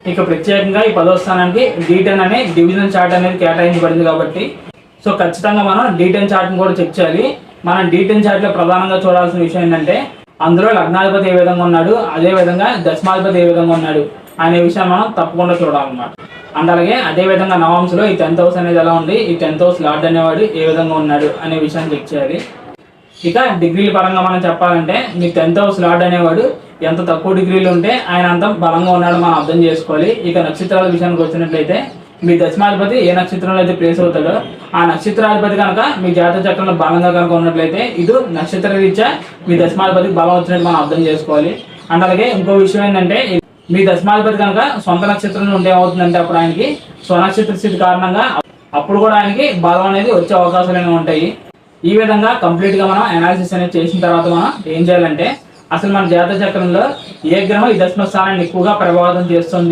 ఇక ప్రత్యేకంగా ఈ 10వ స్థానానికి D10 అనే డివిజన్ చార్ట్ అనేది కేటాయించబడింది కాబట్టి సో ఖచ్చితంగా మనం D10 చార్ట్ని కూడా చెక్ చేయాలి. మనం D10 చార్ట్లో ప్రధానంగా చూడాల్సిన విషయం ఏంటంటే అందులో లగ్నాధిపతి ఏ విధంగా ఉన్నాడు, అదేవిధంగా దశమాధిపతి ఏ విధంగా ఉన్నాడు అనే విషయాన్ని మనం తప్పకుండా చూడాలన్నమాట. అండ్ అలాగే అదేవిధంగా నవాంశలో ఈ 10th హౌస్ అనేది ఎలా ఉంది, ఈ 10th హౌస్ లార్డ్ అనేవాడు ఏ విధంగా ఉన్నాడు అనే విషయాన్ని చెక్ చేయాలి. ఇక డిగ్రీల పరంగా మనం చెప్పాలంటే మీ 10th హౌస్ లార్డ్ అనేవాడు ఎంత తక్కువ డిగ్రీలు ఉంటే ఆయన అంత బలంగా ఉన్నాడు మనం అర్థం చేసుకోవాలి. ఇక నక్షత్రాల విషయానికి వచ్చినట్లయితే మీ దశమాధిపతి ఏ నక్షత్రంలో అయితే ప్లేస్ అవుతాడో ఆ నక్షత్రాధిపతి కనుక మీ జాతక చక్రంలో బలంగా కనుక ఉన్నట్లయితే ఇది నక్షత్ర రీత్యా మీ దశమాధిపతికి బలం వచ్చినట్టు మనం అర్థం చేసుకోవాలి. అండ్ అలాగే ఇంకో విషయం ఏంటంటే మీ దశమాధిపతి కనుక సొంత నక్షత్రంలో ఉంటే ఏమవుతుందంటే అప్పుడు ఆయనకి స్వనక్షత్ర స్థితి కారణంగా అప్పుడు కూడా ఆయనకి బలం అనేది వచ్చే అవకాశాలు ఉంటాయి. ఈ విధంగా కంప్లీట్గా మనం అనాలిసిస్ అనేది చేసిన తర్వాత మనం ఏం చేయాలంటే అసలు మన జాతక చక్రంలో ఏ గ్రహం ఈ దశమ స్థానాన్ని ఎక్కువగా ప్రభావితం చేస్తుంది